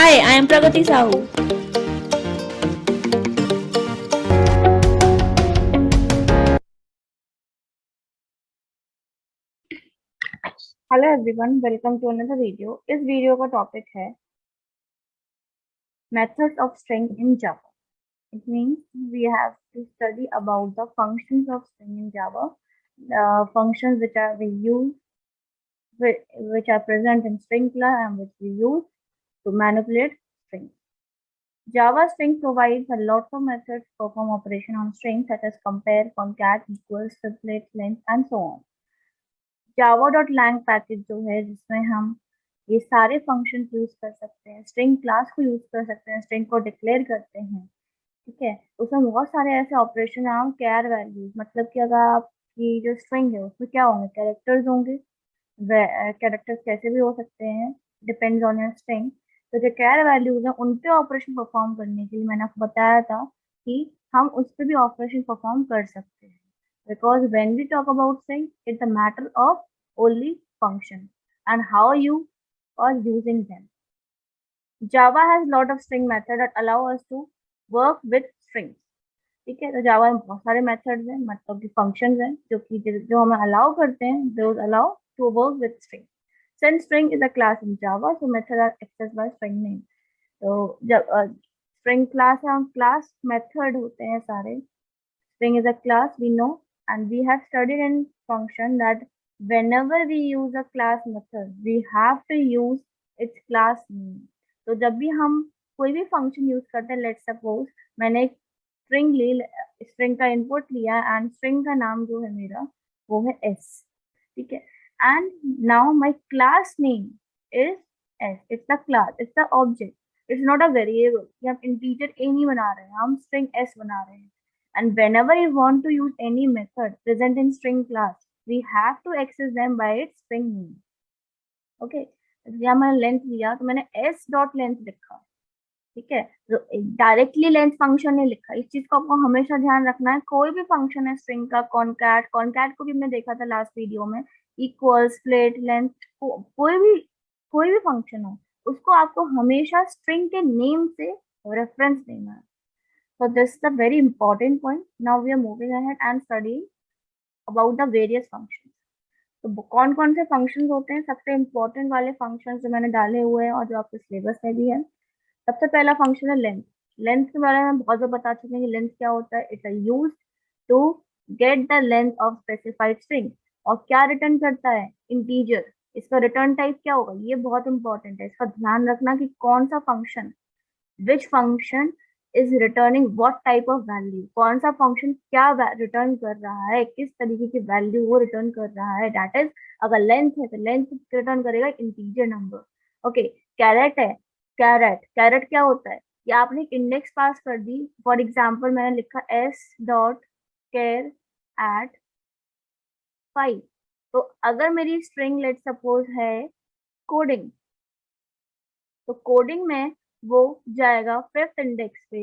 Hi, I am Pragati Sahu. Hello everyone, welcome to another video. इस वीडियो का topic है methods of string in Java. It means we have to study about the functions of string in Java, functions which are we use which are present in string class and which we use to manipulate strings. Java string provides a lot of methods to perform operation on strings such as compare, concat, equals, triplet, length and so on. java.lang package जो है जिसमें हम ये सारे function use कर सकते हैं, string class को यूज कर सकते हैं, स्ट्रिंग को डिक्लेयर करते हैं। ठीक है, उसमें बहुत सारे ऐसे ऑपरेशन हैं, हम कैर वैल्यूज, मतलब कि अगर आपकी जो स्ट्रिंग है उसमें क्या होंगे, कैरेक्टर्स होंगे। कैरेक्टर्स कैसे भी हो सकते हैं, डिपेंड्स ऑन योर स्ट्रिंग। तो जो कैर वैल्यूज है उन पे ऑपरेशन परफॉर्म करने के लिए मैंने आपको बताया था कि हम उस पर भी ऑपरेशन परफॉर्म कर सकते हैं। Because when we talk about string, it's a matter of only function and how you are using them. Java has lot of string method that allow us to work with strings. ठीक है, तो जावा में बहुत सारे methods हैं, मतलब कि functions हैं जो हमें अलाउ करते हैं, those allow to work with string. Since string is a class in Java, so methods are accessed by string name. तो जब string class है, क्लास मेथड होते हैं सारे। String is a class we know, and we have studied in function that whenever we use a class method, we have to use its class name. तो जब भी हम कोई भी फंक्शन यूज करते हैं, लेट्स सपोज मैंने एक स्ट्रिंग ली, स्ट्रिंग का इनपुट लिया एंड स्ट्रिंग का नाम जो है मेरा वो है एस। ठीक है, and now my class name is S. It's the class, it's the object, it's not a variable कि हम इंटीजर ए नहीं बना रहे हैं, हम स्ट्रिंग एस बना रहे हैं। And whenever you want to use any method present in string class, we have to access them by its string name. Okay, यहाँ मैंने लेंथ लिया तो मैंने s डॉट लेंथ लिखा। ठीक है, तो डायरेक्टली लेंथ फंक्शन नहीं लिखा। इस चीज को आपको हमेशा ध्यान रखना है। कोई भी फंक्शन है स्ट्रिंग का, कॉनकैट, कॉनकैट को भी हमने देखा था लास्ट वीडियो में, इक्वल्स, स्प्लिट, लेंथ, कोई भी फंक्शन हो उसको आपको हमेशा स्ट्रिंग के नेम से रेफरेंस देना है। So this is a very important point. Now we are moving ahead and studying about the various functions. तो कौन कौन से फंक्शंस होते हैं, सबसे इम्पोर्टेंट वाले फंक्शंस जो मैंने डाले हुए हैं और जो आपके सिलेबस में भी है। सबसे पहला फंक्शन है लेंथ। लेंथ के बारे में बहुत बार बता चुके हैं कि लेंथ क्या होता है। It's a use to get the length of specified string. और क्या रिटर्न करता है, इंटीजर। इसका रिटर्न टाइप क्या होगा, ये बहुत इंपॉर्टेंट है, इसका ध्यान रखना कि कौन सा function, which function is returning what type of value, कौन सा फंक्शन क्या रिटर्न कर रहा है, किस तरीके की वैल्यू वो रिटर्न कर रहा है। दैट इज, अगर लेंथ है तो लेंथ रिटर्न करेगा इंटीजर नंबर। ओके, कैरेट है, कैरेट, कैरेट क्या होता है, या आपने इंडेक्स पास कर दी। फॉर एग्जाम्पल मैंने लिखा एस डॉट कैर एट 5। तो अगर मेरी स्ट्रिंग लेट सपोज है कोडिंग, तो कोडिंग में वो जाएगा फिफ्थ इंडेक्स पे,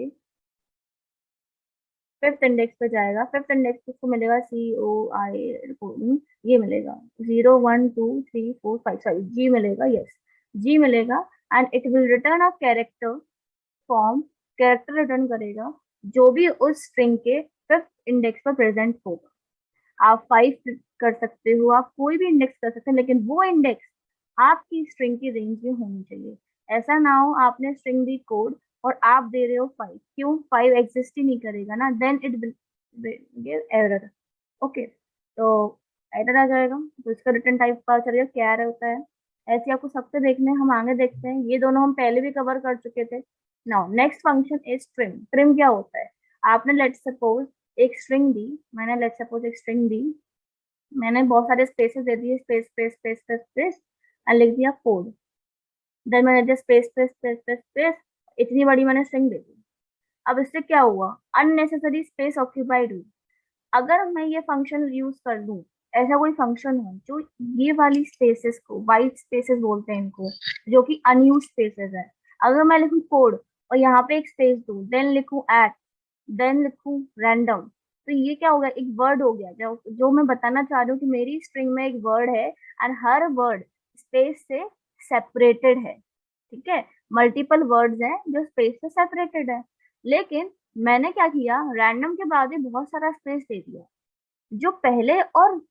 फिफ्थ इंडेक्स पे जाएगा। फिफ्थ इंडेक्स पे उसको मिलेगा COI कोडिंग, ये मिलेगा 0 1 2 3 4 5, सॉरी जी मिलेगा, यस जी मिलेगा। And it will return a character form, character return करेगा जो भी उस स्ट्रिंग के फिफ्थ इंडेक्स पर प्रेजेंट होगा। आप 5 कर सकते हो, आप कोई भी इंडेक्स कर सकते हैं, लेकिन वो इंडेक्स आपकी स्ट्रिंग की रेंज में होनी चाहिए। ऐसा ना हो आपने स्ट्रिंग दी कोड और आप दे रहे हो 5, क्यों, 5 एग्जिस्ट ही नहीं करेगा ना, then it will give error. Okay, तो एरर आ जाएगा, तो इसका रिटर्न टाइप पता चलेगा क्या होता है। ऐसे आपको सबसे देखने, हम आगे देखते हैं, ये दोनों हम पहले भी कवर कर चुके थे। Now next function is trim. Trim क्या होता है, आपने लेट्स सपोज एक स्ट्रिंग दी, मैंने लेट्स सपोज एक स्ट्रिंग दी, मैंने बहुत सारे स्पेसेस दे दिए, space space space space space, और लिख दिया कोड। देन मैंने just space space space space space, इतनी बड़ी मैंने स्ट्रिंग दे दी। अब इससे क्या हुआ, अननेसेसरी स्पेस ऑक्यूपाइड हुई। अगर मैं ये फंक्शन यूज कर लूं, ऐसा कोई फंक्शन हो जो ये वाली स्पेसेस को, वाइट स्पेसेस बोलते हैं इनको, जो कि अनयूज स्पेसेस है, अगर मैं लिखूं कोड और यहाँ पे एक स्पेस दूं, देन लिखूं एट, देन लिखूं रैंडम, तो ये क्या हो गया, एक वर्ड हो गया। जो मैं बताना चाह रही हूँ कि मेरी स्ट्रिंग में एक वर्ड है एंड हर वर्ड स्पेस से सेपरेटेड है। ठीक है, मल्टीपल वर्ड्स हैं जो स्पेस से सेपरेटेड है, लेकिन मैंने क्या किया, रैंडम के बाद ही बहुत सारा स्पेस दे दिया। जो पहले और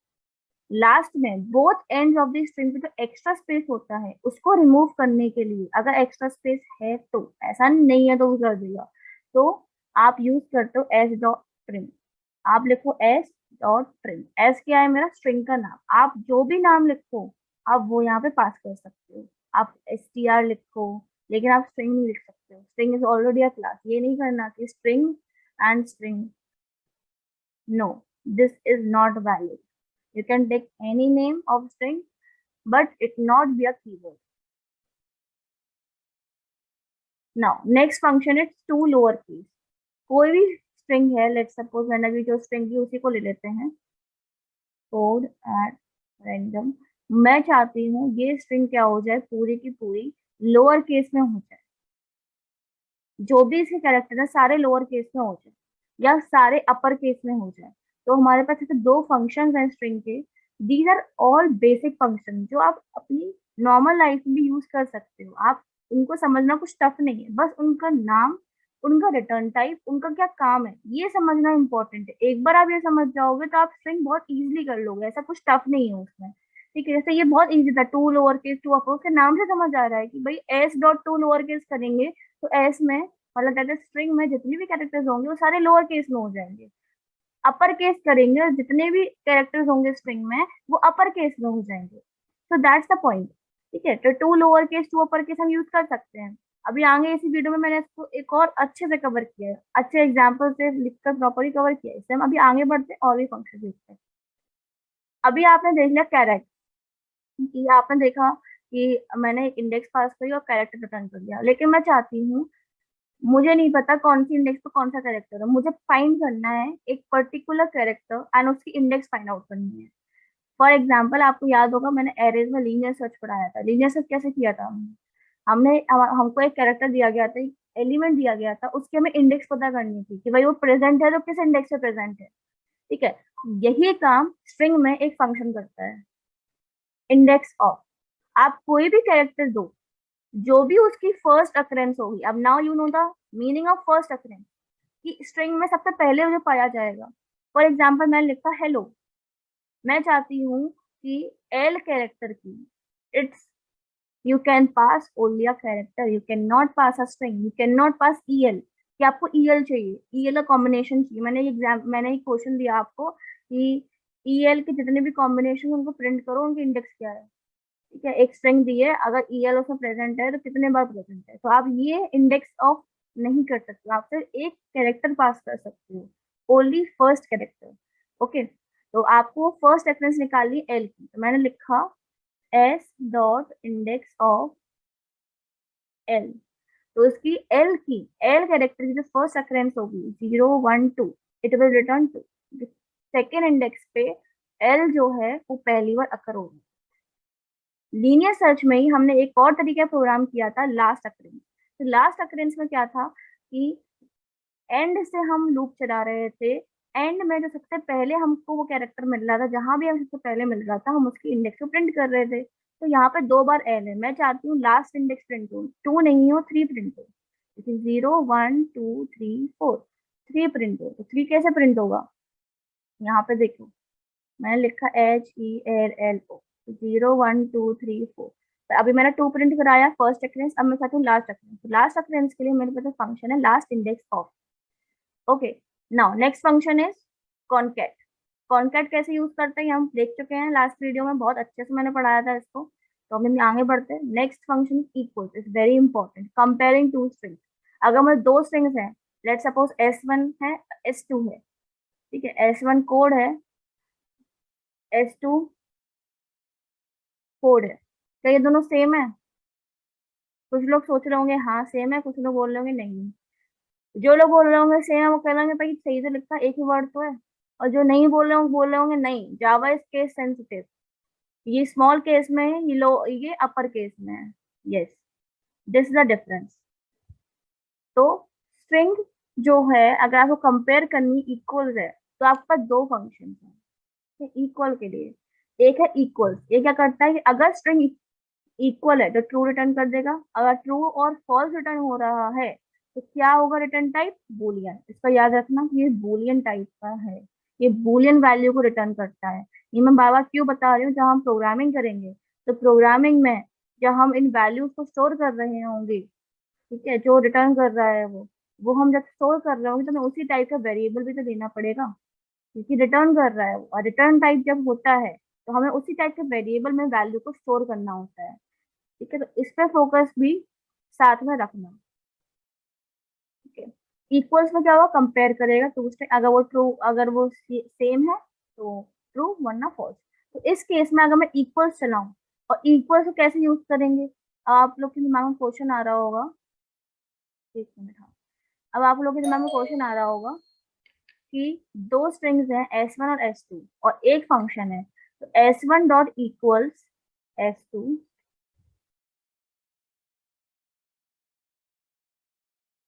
लास्ट में both ends of the string पे जो एक्स्ट्रा स्पेस होता है उसको रिमूव करने के लिए, अगर एक्स्ट्रा स्पेस है तो, ऐसा नहीं है तो वो कर देगा, तो आप यूज करते हो एस डॉट ट्रिम। आप लिखो एस डॉट ट्रिम। एस क्या है, मेरा स्ट्रिंग का नाम। आप जो भी नाम लिखो आप वो यहाँ पे पास कर सकते हो। आप str लिखो, लेकिन आप स्ट्रिंग नहीं लिख सकते हो। String is already a class. ये नहीं करना कि string and string, no, this is not valid. You can take any name of string, but it not be a keyword. Now, next function is to lowercase. कोई भी string है, let's suppose मैंने अभी जो string की उसी को ले लेते हैं, code at random। मैं चाहती हूँ ये string क्या हो जाए, पूरी की पूरी लोअर केस में हो जाए। जो भी इसके कैरेक्टर है सारे लोअर केस में हो जाए या सारे अपर केस में हो जाए। तो हमारे पास ऐसे दो फंक्शंस हैं स्ट्रिंग के। These are all basic function जो आप अपनी नॉर्मल लाइफ में भी यूज कर सकते हो। आप उनको समझना कुछ टफ नहीं है, बस उनका नाम, उनका रिटर्न टाइप, उनका क्या काम है, ये समझना इंपॉर्टेंट है। एक बार आप ये समझ जाओगे तो आप स्ट्रिंग बहुत इजीली कर लोगे, ऐसा कुछ टफ नहीं है उसमें। ठीक है, जैसे ये बहुत इजी था, टू लोअर केस टू अपर, उसके नाम से समझ आ रहा है कि भाई S dot to lower case करेंगे तो एस में, मतलब दैट इज स्ट्रिंग में जितने भी कैरेक्टर्स होंगे वो सारे लोअर केस में हो जाएंगे। अपर केस करेंगे और जितने भी कैरेक्टर्स होंगे स्ट्रिंग में वो अपर केस में हो जाएंगे। So that's the point. ठीक है, तो to lower case to upper case हम यूज कर सकते हैं। अभी आगे इसी वीडियो में मैंने इसको एक और अच्छे से कवर किया है, अच्छे एग्जाम्पल से लिखकर प्रॉपरली कवर किया है। इससे हम अभी आगे बढ़ते हैं और भी फंक्शन देखते हैं। अभी आपने देख लिया कैरेक्टर, कि आपने देखा कि मैंने एक इंडेक्स पास करी और कैरेक्टर रिटर्न कर दिया, लेकिन मैं चाहती हूँ, मुझे नहीं पता कौन सी इंडेक्स पे कौन सा कैरेक्टर है, मुझे फाइंड करना है एक पर्टिकुलर कैरेक्टर एंड उसकी इंडेक्स फाइंड आउट करनी है। फॉर एग्जाम्पल, आपको याद होगा मैंने एरेज में लीनियर सर्च पढ़ाया था। लीनियर सर्च कैसे किया था हमने हमको एक कैरेक्टर दिया गया था, एलिमेंट दिया गया था, उसकी हमें इंडेक्स पता करनी थी कि भाई वो प्रेजेंट है तो किस इंडेक्स पे प्रेजेंट है। ठीक है, यही काम स्ट्रिंग में एक फंक्शन करता है, इंडेक्स ऑफ। आप कोई भी कैरेक्टर दो, जो भी उसकी फर्स्ट अकरेंस होगी, अब now you know the meaning of first occurrence, कि स्ट्रिंग में सबसे पहले जो पाया जाएगा। फॉर एग्जाम्पल मैंने लिखा हेलो, मैं चाहती हूँ कि एल कैरेक्टर की, it's, you can pass only a character, you can not pass a string, you can not pass EL, कि आपको ईएल चाहिए, ईएल का कॉम्बिनेशन चाहिए। मैंने एक क्वेश्चन दिया आपको कि ईएल के जितने भी कॉम्बिनेशन उनको प्रिंट करो, उनकी इंडेक्स क्या है। ठीक है, एक स्ट्रिंग दी है, अगर ईएल उसमें प्रेजेंट है तो कितने बार प्रेजेंट है, तो आप ये इंडेक्स ऑफ नहीं कर सकते, आप सिर्फ एक कैरेक्टर पास कर सकते हो, ओनली फर्स्ट कैरेक्टर। ओके, तो आपको फर्स्ट रेफरेंस निकालनी एल की, तो मैंने लिखा S dot index of L. तो इसकी एल की, एल कैरेक्टर की जो फर्स्ट रेफरेंस होगी 0 1 2, it will return two. Second index पे एल जो है वो पहली बार अकर होगी। लीनियर सर्च में ही हमने एक और तरीके का प्रोग्राम किया था, लास्ट अकरेंस। तो लास्ट अकरेंस में क्या था कि एंड से हम लूप चला रहे थे, एंड में जो सबसे पहले हमको वो कैरेक्टर मिल रहा था, जहां भी हम सबसे पहले मिल रहा था हम उसकी इंडेक्स को प्रिंट कर रहे थे। तो यहाँ पे दो बार एल है, मैं चाहती हूँ लास्ट इंडेक्स प्रिंट हो, टू नहीं हो, थ्री प्रिंट हो। 0 1 2 3 4, थ्री प्रिंट हो। तो थ्री कैसे प्रिंट होगा, यहाँ पे देखो मैंने लिखा HELLO, 0 1 2 3 4। अभी मैंने टू प्रिंट कराया फर्स्ट अकरेंस, अब मैं चाहती हूँ लास्ट अकरेंस। तो लास्ट अकरेंस के लिए मेरे पास फंक्शन है last index of. Okay, now next function is concat. Concat कैसे यूज करते हैं हम देख चुके हैं लास्ट वीडियो में, बहुत अच्छे से मैंने पढ़ाया था इसको। तो हम आगे बढ़ते हैं। Next function equal is very important, comparing two strings. अगर मेरे दो स्ट्रिंग्स हैं, लेट सपोज S1 है, S2 है। ठीक है, S1 कोड है, S2 कोड है, क्या ये दोनों सेम है? कुछ लोग सोच रहे होंगे हाँ सेम है, कुछ लोग बोल रहे होंगे नहीं। जो लोग बोल रहे होंगे सेम है वो कह रहे होंगे भाई सही से लिखा, एक ही वर्ड तो है। और जो नहीं बोल रहे होंगे नहीं, जावा इज केस सेंसिटिव, ये स्मॉल केस में है, ये अपर केस में है। Yes, this is the difference. तो स्ट्रिंग जो है, अगर आपको कंपेयर करनी इक्वल्स है, तो आपके पास दो फंक्शन है इक्वल के लिए। एक है इक्वल्स, ये क्या करता है कि अगर स्ट्रिंग इक्वल है तो ट्रू रिटर्न कर देगा। अगर ट्रू और फॉल्स रिटर्न हो रहा है तो क्या होगा रिटर्न टाइप? बूलियन। इसका याद रखना कि ये बूलियन टाइप का है, ये बूलियन वैल्यू को रिटर्न करता है। ये मैं बार बार क्यों बता रही हूँ, जब हम प्रोग्रामिंग करेंगे तो प्रोग्रामिंग में जब हम इन वैल्यूज को स्टोर कर रहे होंगे, ठीक है, जो रिटर्न कर रहा है वो हम जब स्टोर कर रहे होंगे तो हमें उसी टाइप का वेरिएबल भी तो देना पड़ेगा, क्योंकि रिटर्न कर रहा है वो। और रिटर्न टाइप जब होता है तो हमें उसी टाइप के वेरिएबल में वैल्यू को स्टोर करना होता है। ठीक है, तो इस पे फोकस भी साथ में रखना। ठीक है, इक्वल्स में क्या होगा, कंपेयर करेगा टू स्ट्रिंग, अगर वो ट्रू, अगर वो सेम है तो ट्रू वरना फॉल्स। तो इस केस में अगर मैं इक्वल्स चलाऊं, और इक्वल्स को कैसे यूज करेंगे, आप लोग के दिमाग में क्वेश्चन आ रहा होगा। एक मिनट, हाँ। अब आप लोग के दिमाग में क्वेश्चन आ रहा होगा कि दो स्ट्रिंग्स हैं S1 और S2 और एक फंक्शन है, तो S1 dot equals S2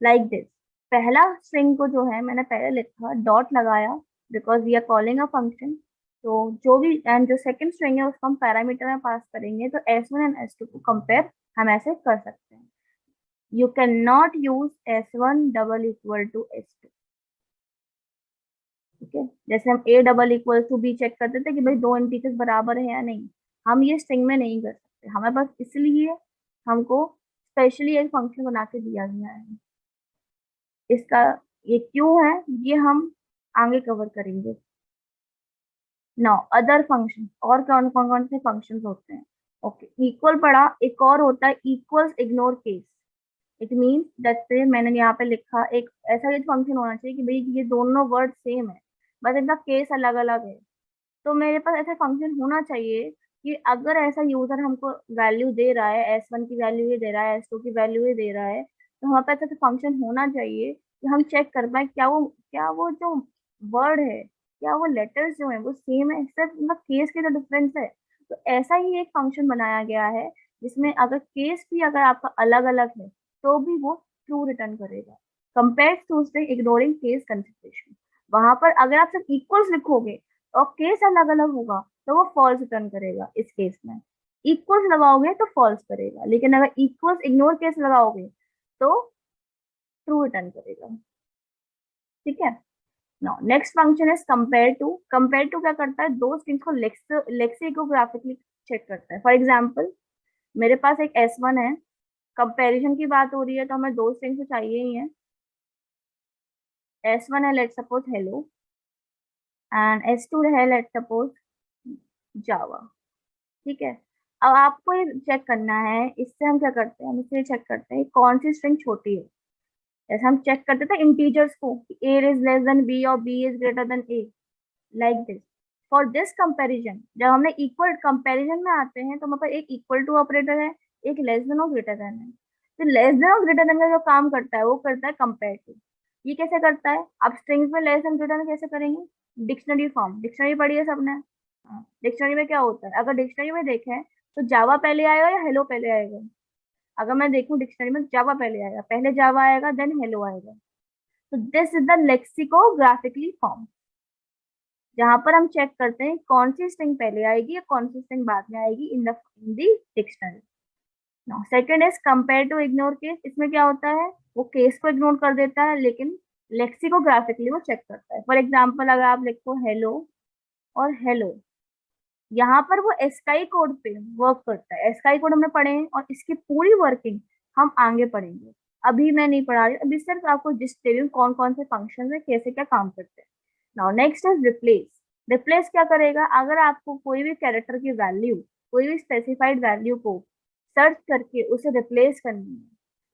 like this. पहला स्ट्रिंग को जो है मैंने पहले लिखा डॉट लगाया because we are calling a function. तो जो भी एंड जो सेकंड स्ट्रिंग है उसको हम पैरामीटर में पास करेंगे, तो S1 एंड S2 को कंपेयर हम ऐसे कर सकते हैं। You can not use S1 double equal to S2। ठीक है, जैसे हम A double equal to B check करते थे कि भाई दो इंटीजर्स बराबर है या नहीं, हम ये स्ट्रिंग में नहीं कर सकते। हमें बस इसलिए हमको स्पेशली एक फंक्शन बना के दिया गया है। इसका ये क्यों है ये हम आगे कवर करेंगे। नाउ अदर फंक्शन, और कौन कौन कौन से फंक्शंस होते हैं। ओके, इक्वल पढ़ा, एक और होता है equals ignore case. It means जैसे मैंने यहाँ पे लिखा, एक ऐसा ये फंक्शन होना चाहिए कि भाई ये दोनों वर्ड सेम है, बस इनका केस अलग अलग है। तो मेरे पास ऐसा फंक्शन होना चाहिए कि अगर ऐसा यूजर हमको वैल्यू दे रहा है, S1 की वैल्यू ये दे रहा है, S2 की वैल्यू ये दे रहा है, तो हमारे पास ऐसा फंक्शन होना चाहिए कि हम चेक कर पाए क्या वो जो वर्ड है, क्या वो लेटर्स जो है वो सेम है, सिर्फ उनका केस के जो डिफरेंस है। तो ऐसा ही एक फंक्शन बनाया गया है जिसमें अगर केस भी अगर आपका अलग अलग है तो भी वो ट्रू रिटर्न करेगा। Compare to string ignoring case consideration, वहां पर अगर आप सिर्फ इक्वल्स लिखोगे और केस अलग अलग होगा तो वो फॉल्स रिटर्न करेगा। इस केस में इक्वल्स लगाओगे तो फॉल्स करेगा, लेकिन अगर इक्वल्स इग्नोर केस लगाओगे तो ट्रू रिटर्न करेगा। ठीक है, now next function is compare to. Compare to क्या करता है, दो स्ट्रिंग्स को लेक्सिकोग्राफिकली चेक करता है। फॉर एग्जाम्पल, मेरे पास एक S1 है, कंपैरिजन की बात हो रही है तो हमें दो स्ट्रिंग्स तो चाहिए ही है। S1 है let suppose hello, and S2 है लेट सपोज जावा। ठीक है, अब आपको ये चेक करना है, इससे हम क्या करते हैं, हम इससे चेक करते हैं कौन सी स्ट्रिंग छोटी है। जैसे हम चेक करते थे इंटीजर्स को, A is less than B और B is greater than A, like this. For this comparison जब हमने इक्वल कंपैरिजन में आते हैं तो हमारे पास एक इक्वल टू ऑपरेटर है, एक लेस देन और ग्रेटर देन है। तो लेस देन और ग्रेटर देन का जो काम करता है वो करता है कंपेयर टू। ये कैसे करता है, आप स्ट्रिंग्स में लेस देन ग्रेटर देन कैसे करेंगे, डिक्शनरी फॉर्म, डिक्शनरी पढ़ी है सबने। डिक्शनरी में क्या होता है, अगर डिक्शनरी में देखें तो जावा पहले आएगा या हेलो पहले आएगा। अगर मैं देखूं डिक्शनरी में जावा पहले आएगा, पहले जावा आएगा देन हेलो आएगा। तो दिस इज द लेक्सिकोग्राफिकली फॉर्म, जहां पर हम चेक करते हैं कौन सी स्ट्रिंग पहले आएगी या कौन सी स्ट्रिंग बाद में आएगी in the dictionary. Now second is compare to ignore case. इसमें क्या होता है, वो केस को इग्नोर कर देता है लेकिन लेक्सिकोग्राफिकली वो चेक करता है। फॉर एग्जाम्पल, अगर आप लिखो हेलो और हेलो, यहाँ पर वो एस्काई कोड पे वर्क करता है। एस्काई कोड हमने पढ़े हैं और इसकी पूरी वर्किंग हम आगे पढ़ेंगे, अभी मैं नहीं पढ़ा रही, अभी सिर्फ आपको जिस्ट दे रही हूँ कौन कौन से फंक्शन है, कैसे क्या काम करते हैं। Now next is replace. Replace क्या करेगा, अगर आपको कोई भी कैरेक्टर की वैल्यू, कोई भी स्पेसिफाइड वैल्यू को सर्च करके उसे रिप्लेस करनी है,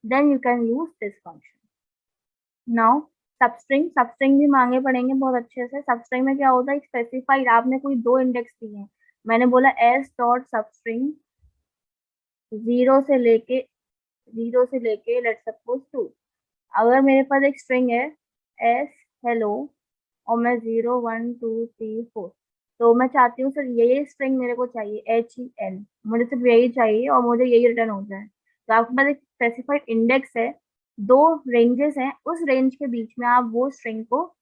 then you can use this function. Now substring, substring भी मांगे पड़ेंगे बहुत अच्छे से। सबस्ट्रिंग में क्या होता है, स्पेसिफाइड, आपने कोई दो इंडेक्स दिए हैं, मैंने बोला एस डॉट सबस्ट्रिंग जीरो से लेके, जीरो से लेके लेट सपोज टू। अगर मेरे पास एक स्ट्रिंग है एस हेलो और मैं 0 1 2 3 4, तो मैं चाहती हूँ सर ये स्ट्रिंग मेरे को चाहिए HEL, मुझे सिर्फ यही चाहिए और मुझे यही रिटर्न हो जाए। तो आपके पास एक स्पेसिफाइड इंडेक्स है, दो रेंजेस हैं, उस रेंज के बीच में आप वो स्ट्रिंग को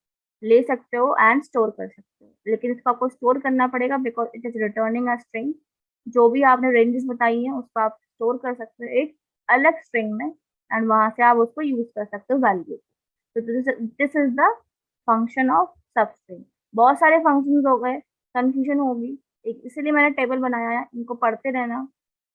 ले सकते हो एंड स्टोर कर सकते हो, लेकिन इसको आपको स्टोर करना पड़ेगा because it is returning a string. जो भी आपने रेंजेस बताई हैं उसको आप स्टोर कर सकते हो एक अलग स्ट्रिंग में, एंड वहां से आप उसको यूज कर सकते हो वैल्यू। तो this is the function of सब स्ट्रिंग। बहुत सारे फंक्शंस हो गए, कंफ्यूजन होगी, एक इसीलिए मैंने टेबल बनाया है, इनको पढ़ते रहना।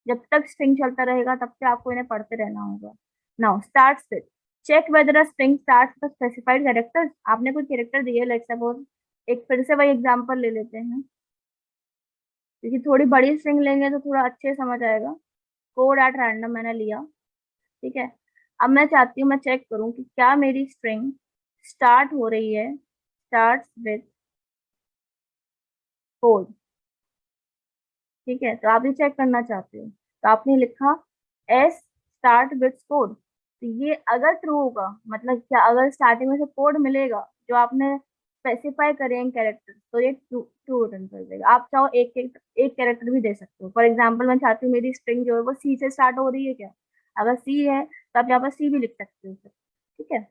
जब तक स्ट्रिंग चलता रहेगा तब तक आपको इन्हें पढ़ते रहना होगा। Now starts with, check whether a string starts with specified characters. आपने कोई कैरेक्टर दिए, लेट्स सपोज, एक फिर से वही एग्जांपल ले लेते हैं, क्योंकि थोड़ी बड़ी स्ट्रिंग लेंगे तो थोड़ा अच्छे से समझ आएगा। कोड एट रैंडम मैंने लिया, ठीक है। अब मैं चाहती हूँ मैं चेक करूँ कि क्या मेरी स्ट्रिंग स्टार्ट हो रही है, स्टार्ट्स विद कोड, ठीक है। तो आप ये चेक करना चाहते हो, तो आपने लिखा एस स्टार्ट विद कोड। तो ये अगर ट्रू होगा, मतलब क्या, अगर स्टार्टिंग में से कोड मिलेगा जो आपने स्पेसिफाई करे हैं कैरेक्टर, तो ये ट्रू ट्रू रिटर्न कर देगा। आप चाहो एक कैरेक्टर भी दे सकते हो। फॉर एग्जाम्पल मैं चाहती हूँ मेरी स्ट्रिंग जो है वो सी से स्टार्ट हो रही है क्या, अगर सी है तो आप यहाँ पर सी भी लिख सकते हो फिर, ठीक है।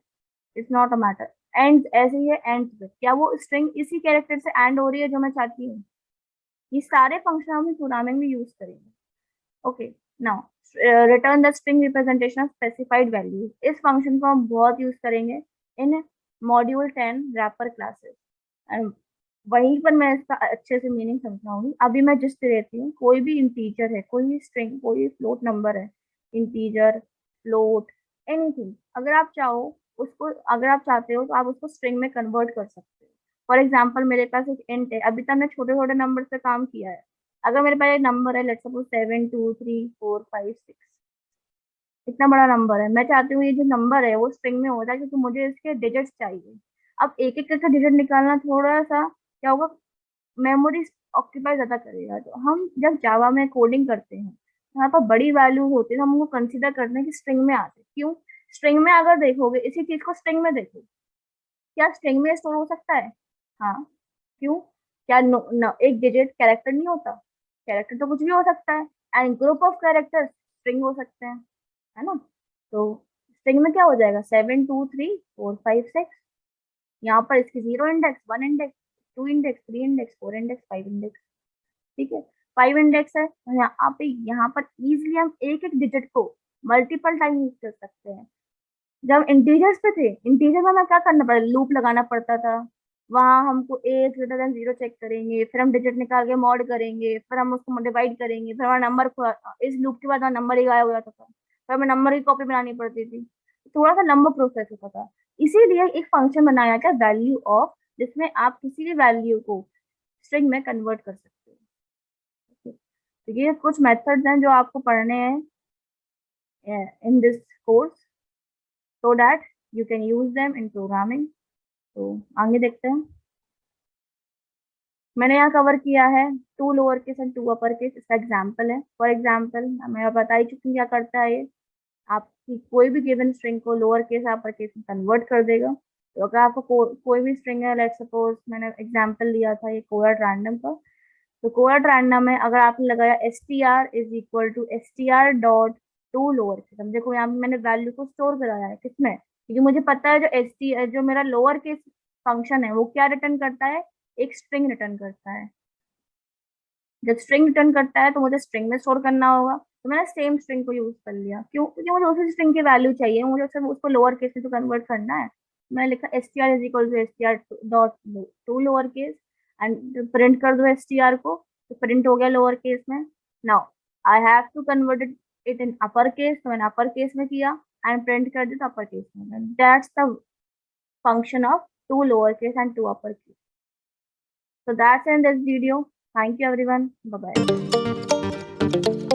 It's not a matter. And ऐसे ही है एंड पे, क्या वो स्ट्रिंग इसी कैरेक्टर से एंड हो रही है जो मैं चाहती हूँ। ये सारे फंक्शन हम प्रोग्रामिंग में यूज करेंगे। Okay, now return the string representation of specified values. इस फंक्शन को हम बहुत यूज करेंगे इन मॉड्यूल 10 रैपर क्लासेस, एंड वहीं पर मैं इसका अच्छे से मीनिंग समझाऊंगी। अभी मैं जिस दे देती हूँ, कोई भी इंटीजर है, कोई भी स्ट्रिंग, कोई भी फ्लोट नंबर है, इंटीजर, फ्लोट, एनीथिंग, अगर आप चाहो उसको, अगर आप चाहते हो तो आप उसको स्ट्रिंग में कन्वर्ट कर सकते हो। फॉर एग्जाम्पल मेरे पास एक इंट है, अभी तक मैं छोटे छोटे नंबर से काम किया है। अगर मेरे पास एक नंबर है, लेट्स सपोज 7 2 3 4 5 6, इतना बड़ा नंबर है, मैं चाहती हूँ ये जो नंबर है वो स्ट्रिंग में हो जाए, क्योंकि मुझे इसके डिजिट्स चाहिए। अब एक एक करके डिजिट निकालना थोड़ा सा क्या होगा, मेमोरी ऑक्यूपाई ज्यादा करेगा। तो हम जब जावा में कोडिंग करते हैं, यहाँ पर बड़ी वैल्यू होती है, तो हम उनको कंसीडर करते हैं कि स्ट्रिंग में आते हैं। क्यों, स्ट्रिंग में अगर देखोगे, इसी चीज को स्ट्रिंग में देखो, क्या स्ट्रिंग में स्टोर हो सकता है? हाँ। क्यों, क्या एक डिजिट कैरेक्टर नहीं होता? कैरेक्टर तो कुछ भी हो सकता है, and group of characters string हो सकते हैं, है ना। तो स्ट्रिंग में क्या हो जाएगा, 7 2 3 4 5 6, यहाँ पर इसकी 0 index, 1 index, 2 index, 3 index, 4 index, 5 index, ठीक है। 5 इंडेक्स है, तो यहाँ पर इजिली हम एक एक डिजिट को मल्टीपल टाइम यूज कर सकते हैं। जब इंटीजर्स पे थे, इंटीजर में हमें क्या करना पड़ा, लूप लगाना पड़ता था। वहां हमको ए ग्रेटर देन 0 चेक करेंगे, फिर हम डिजिट निकाल के मॉड करेंगे, फिर हम उसको डिवाइड करेंगे, फिर हमारा नंबर, इस लूप के बाद हमारा नंबर ही गायब हो जाता था, फिर हमें नंबर की कॉपी बनानी पड़ती थी। थोड़ा सा लंबा प्रोसेस होता था। इसीलिए एक फंक्शन बनाया गया वैल्यू ऑफ, जिसमें आप किसी भी वैल्यू को स्ट्रिंग में कन्वर्ट कर सकते हो। तो ये कुछ मेथड्स हैं जो आपको पढ़ने हैं in this course, so that you can use them in programming। तो आगे देखते हैं। मैंने यहाँ कवर किया है to lower case and to upper case, इसका एग्जाम्पल है। फॉर एग्जाम्पल मैं बता ही चुकी हूँ क्या करता है ये, आपकी कोई भी गिवन स्ट्रिंग को लोअर केस अपर केस में कन्वर्ट कर देगा। तो अगर आपको कोई भी स्ट्रिंग है, लेट्स सपोज मैंने एग्जाम्पल लिया था ये कोड रैंडम का, तो कोड रैंडम में अगर आपने लगाया str=str.टू लोअर केस, अब देखो यहाँ पे मैंने वैल्यू को स्टोर कराया है किसमें, क्योंकि मुझे पता है जो मेरा लोअर केस फंक्शन है वो क्या रिटर्न करता है, एक स्ट्रिंग रिटर्न करता है। जब स्ट्रिंग रिटर्न करता है तो मुझे स्ट्रिंग में स्टोर करना होगा, तो मैंने सेम स्ट्रिंग को यूज कर लिया। क्यों, क्योंकि मुझे उसी स्ट्रिंग की वैल्यू चाहिए, मुझे सिर्फ उसको लोअर केस में तो कन्वर्ट करना है। मैंने लिखा str=str.टू लोअर केस, एंड प्रिंट कर दो str को, तो प्रिंट हो गया लोअर केस में। Now I have to convert it in upper case, तो मैंने अपर केस में किया, एंड प्रिंट कर दिया अपर केस में। That's the function of two lowercase and two uppercase. So that's in this video. Thank you everyone. Bye bye.